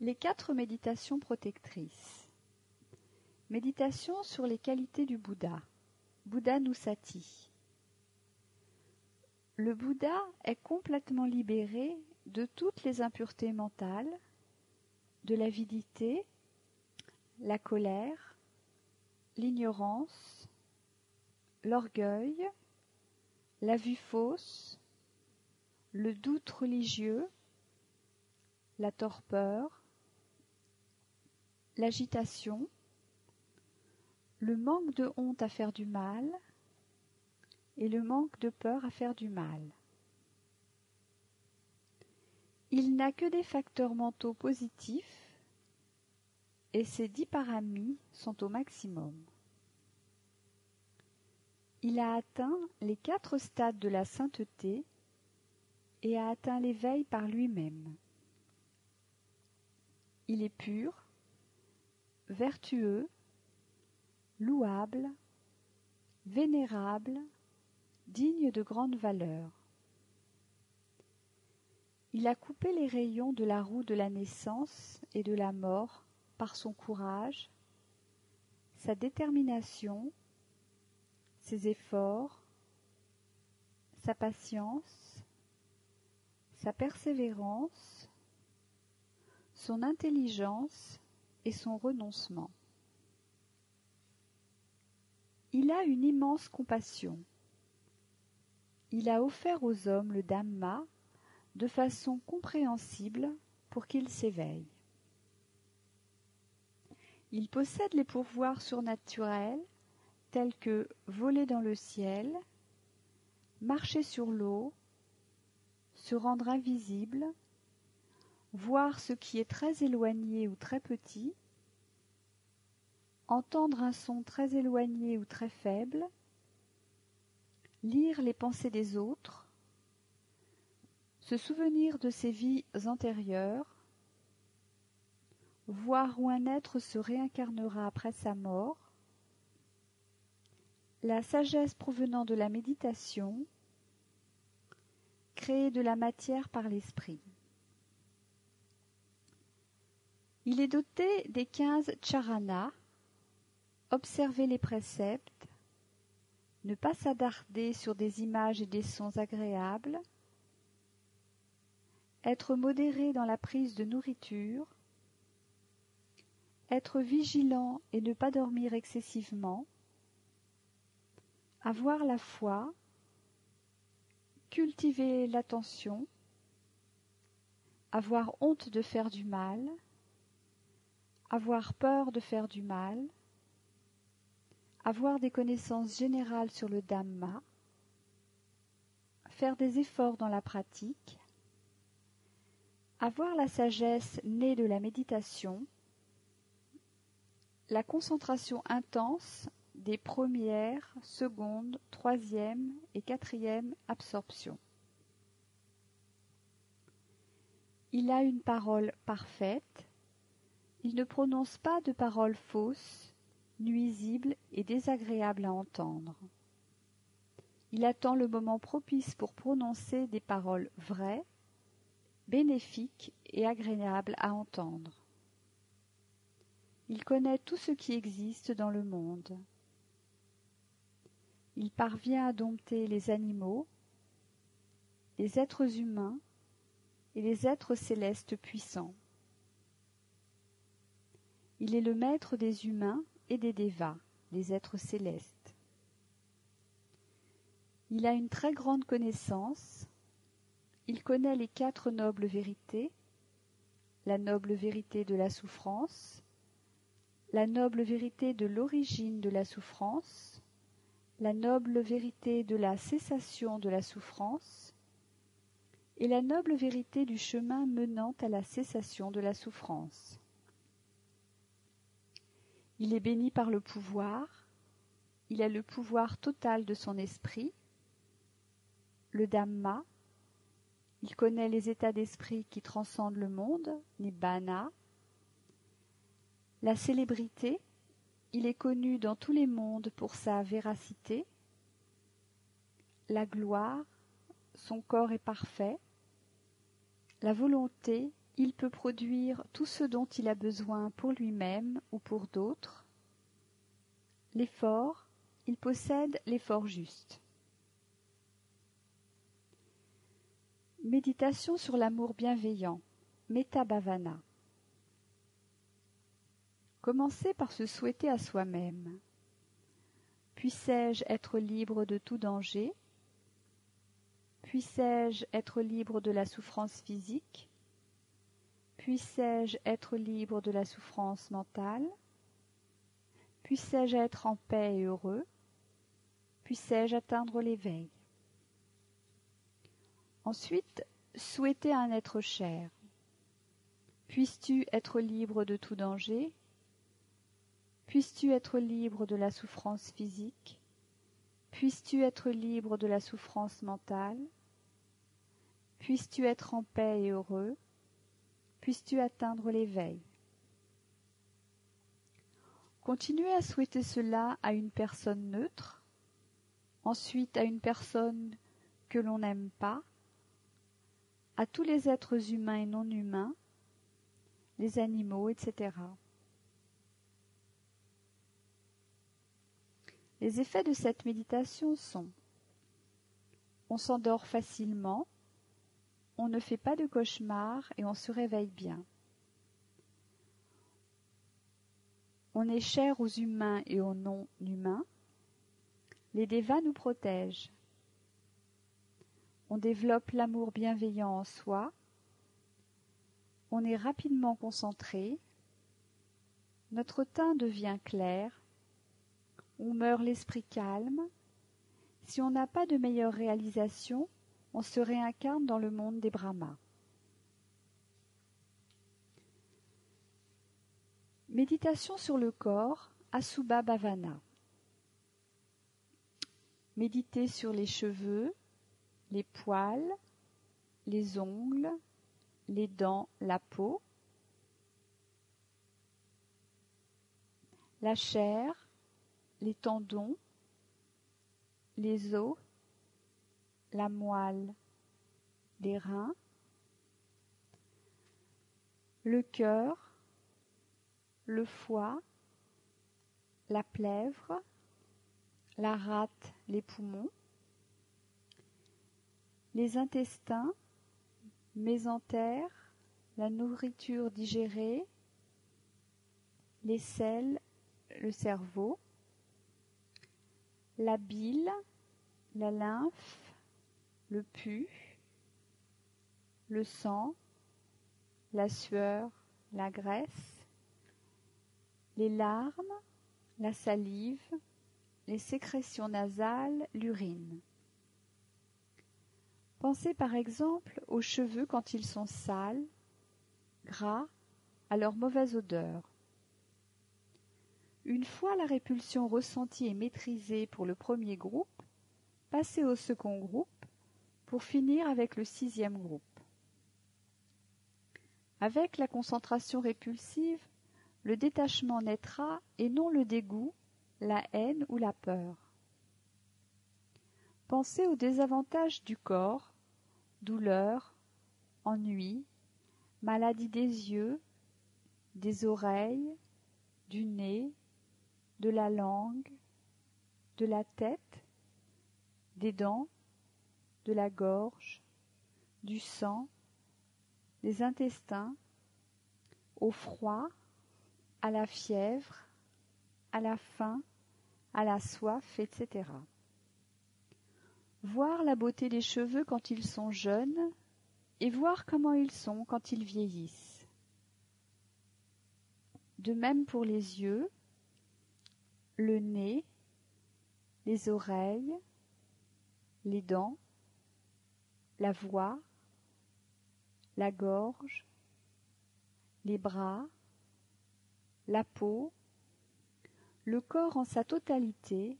Les 4 méditations protectrices. Méditation sur les qualités du Bouddha. Buddhanussati. Le Bouddha est complètement libéré de toutes les impuretés mentales, de l'avidité, la colère, l'ignorance, l'orgueil, la vue fausse, le doute religieux, la torpeur, l'agitation, le manque de honte à faire du mal et le manque de peur à faire du mal. Il n'a que des facteurs mentaux positifs et ses 10 paramis sont au maximum. Il a atteint les 4 stades de la sainteté et a atteint l'éveil par lui-même. Il est pur, vertueux, louable, vénérable, digne de grande valeur. Il a coupé les rayons de la roue de la naissance et de la mort par son courage, sa détermination, ses efforts, sa patience, sa persévérance, son intelligence et son renoncement. Il a une immense compassion. Il a offert aux hommes le Dhamma de façon compréhensible pour qu'ils s'éveillent. Il possède les pouvoirs surnaturels tels que voler dans le ciel, marcher sur l'eau, se rendre invisible, voir ce qui est très éloigné ou très petit, entendre un son très éloigné ou très faible, lire les pensées des autres, se souvenir de ses vies antérieures, voir où un être se réincarnera après sa mort, la sagesse provenant de la méditation, créer de la matière par l'esprit. Il est doté des 15 charanas, observer les préceptes, ne pas s'attarder sur des images et des sons agréables, être modéré dans la prise de nourriture, être vigilant et ne pas dormir excessivement, avoir la foi, cultiver l'attention, avoir honte de faire du mal, avoir peur de faire du mal, avoir des connaissances générales sur le Dhamma, faire des efforts dans la pratique, avoir la sagesse née de la méditation, la concentration intense des premières, secondes, troisième et quatrième absorptions. Il a une parole parfaite, il ne prononce pas de paroles fausses, nuisibles et désagréables à entendre. Il attend le moment propice pour prononcer des paroles vraies, bénéfiques et agréables à entendre. Il connaît tout ce qui existe dans le monde. Il parvient à dompter les animaux, les êtres humains et les êtres célestes puissants. Il est le maître des humains et des dévas, les êtres célestes. Il a une très grande connaissance. Il connaît les 4 nobles vérités, la noble vérité de la souffrance, la noble vérité de l'origine de la souffrance, la noble vérité de la cessation de la souffrance et la noble vérité du chemin menant à la cessation de la souffrance. Il est béni par le pouvoir, il a le pouvoir total de son esprit, le Dhamma, il connaît les états d'esprit qui transcendent le monde, Nibbana. La célébrité, il est connu dans tous les mondes pour sa véracité. La gloire, son corps est parfait. La volonté, Il peut produire tout ce dont il a besoin pour lui-même ou pour d'autres. L'effort, il possède l'effort juste. Méditation sur l'amour bienveillant, Metta Bhavana. Commencez par se souhaiter à soi-même. Puissais-je être libre de tout danger? Puissais-je être libre de la souffrance physique? Puissais-je être libre de la souffrance mentale? Puissais-je être en paix et heureux? Puissais-je atteindre l'éveil? Ensuite, souhaitez un être cher. Puisses-tu être libre de tout danger? Puisses-tu être libre de la souffrance physique? Puisses-tu être libre de la souffrance mentale? Puisses-tu être en paix et heureux? Puisses-tu atteindre l'éveil? Continuez à souhaiter cela à une personne neutre, ensuite à une personne que l'on n'aime pas, à tous les êtres humains et non humains, les animaux, etc. Les effets de cette méditation sont: on s'endort facilement, on ne fait pas de cauchemars et on se réveille bien. On est cher aux humains et aux non-humains. Les devas nous protègent. On développe l'amour bienveillant en soi. On est rapidement concentré. Notre teint devient clair. On meurt l'esprit calme. Si on n'a pas de meilleure réalisation, on se réincarne dans le monde des Brahmas. Méditation sur le corps, Asubha Bhavana. Méditez sur les cheveux, les poils, les ongles, les dents, la peau, la chair, les tendons, les os, la moelle des reins, le cœur, le foie, la plèvre, la rate, les poumons, les intestins, mésentère, la nourriture digérée, les selles, le cerveau, la bile, la lymphe, le pus, le sang, la sueur, la graisse, les larmes, la salive, les sécrétions nasales, l'urine. Pensez par exemple aux cheveux quand ils sont sales, gras, à leur mauvaise odeur. Une fois la répulsion ressentie et maîtrisée pour le premier groupe, passez au second groupe pour finir avec le 6e groupe. Avec la concentration répulsive, le détachement naîtra et non le dégoût, la haine ou la peur. Pensez aux désavantages du corps, douleur, ennui, maladie des yeux, des oreilles, du nez, de la langue, de la tête, des dents, de la gorge, du sang, des intestins, au froid, à la fièvre, à la faim, à la soif, etc. Voir la beauté des cheveux quand ils sont jeunes et voir comment ils sont quand ils vieillissent. De même pour les yeux, le nez, les oreilles, les dents, la voix, la gorge, les bras, la peau, le corps en sa totalité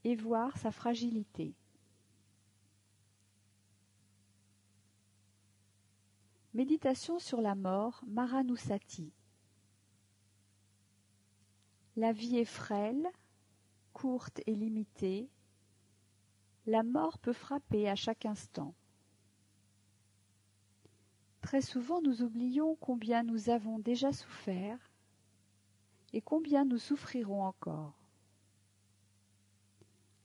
et voir sa fragilité. Méditation sur la mort, Maranusati. La vie est frêle, courte et limitée. La mort peut frapper à chaque instant. Très souvent, nous oublions combien nous avons déjà souffert et combien nous souffrirons encore.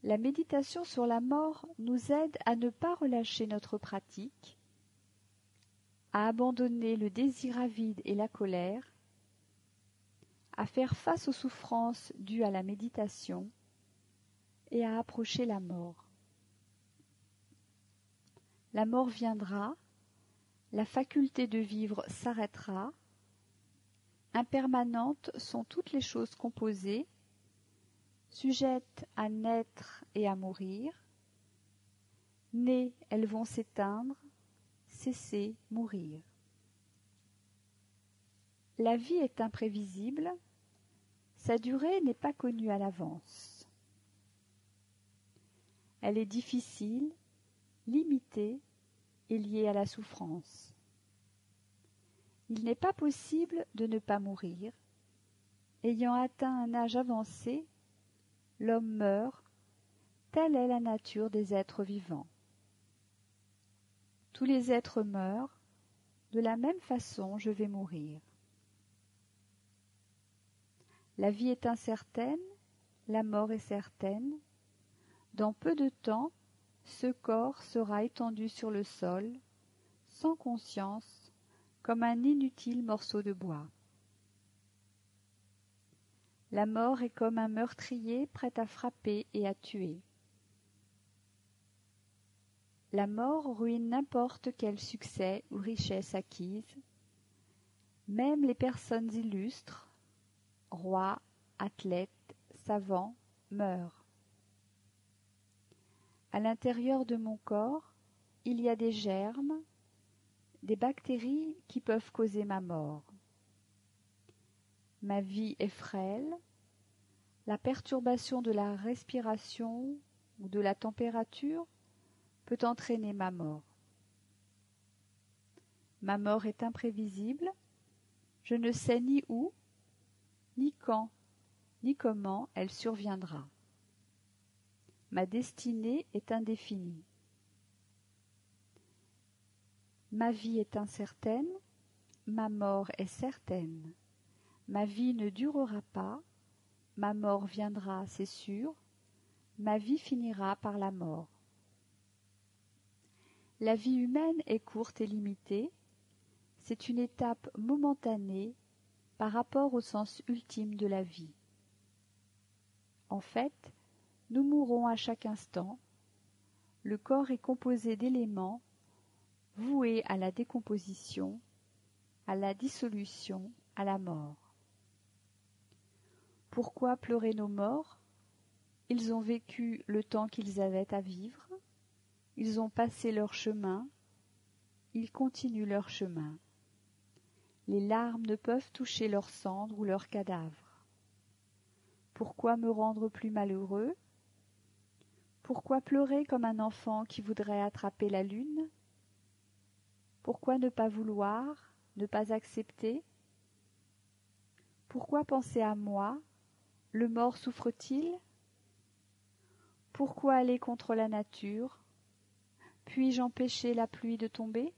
La méditation sur la mort nous aide à ne pas relâcher notre pratique, à abandonner le désir avide et la colère, à faire face aux souffrances dues à la méditation et à approcher la mort. La mort viendra, la faculté de vivre s'arrêtera. Impermanentes sont toutes les choses composées, sujettes à naître et à mourir. Nées, elles vont s'éteindre, cesser, mourir. La vie est imprévisible, sa durée n'est pas connue à l'avance. Elle est difficile, limitée et liée à la souffrance. Il n'est pas possible de ne pas mourir. Ayant atteint un âge avancé, l'homme meurt, telle est la nature des êtres vivants. Tous les êtres meurent, de la même façon je vais mourir. La vie est incertaine, la mort est certaine. Dans peu de temps, ce corps sera étendu sur le sol, sans conscience, comme un inutile morceau de bois. La mort est comme un meurtrier prêt à frapper et à tuer. La mort ruine n'importe quel succès ou richesse acquise. Même les personnes illustres, rois, athlètes, savants, meurent. À l'intérieur de mon corps, il y a des germes, des bactéries qui peuvent causer ma mort. Ma vie est frêle, la perturbation de la respiration ou de la température peut entraîner ma mort. Ma mort est imprévisible, je ne sais ni où, ni quand, ni comment elle surviendra. Ma destinée est indéfinie. Ma vie est incertaine, ma mort est certaine. Ma vie ne durera pas, ma mort viendra, c'est sûr, ma vie finira par la mort. La vie humaine est courte et limitée, c'est une étape momentanée par rapport au sens ultime de la vie. En fait, nous mourrons à chaque instant, le corps est composé d'éléments voués à la décomposition, à la dissolution, à la mort. Pourquoi pleurer nos morts? Ils ont vécu le temps qu'ils avaient à vivre, ils ont passé leur chemin, ils continuent leur chemin. Les larmes ne peuvent toucher leurs cendres ou leurs cadavres. Pourquoi me rendre plus malheureux? Pourquoi pleurer comme un enfant qui voudrait attraper la lune? Pourquoi ne pas vouloir, ne pas accepter? Pourquoi penser à moi? Le mort souffre-t-il? Pourquoi aller contre la nature? Puis-je empêcher la pluie de tomber?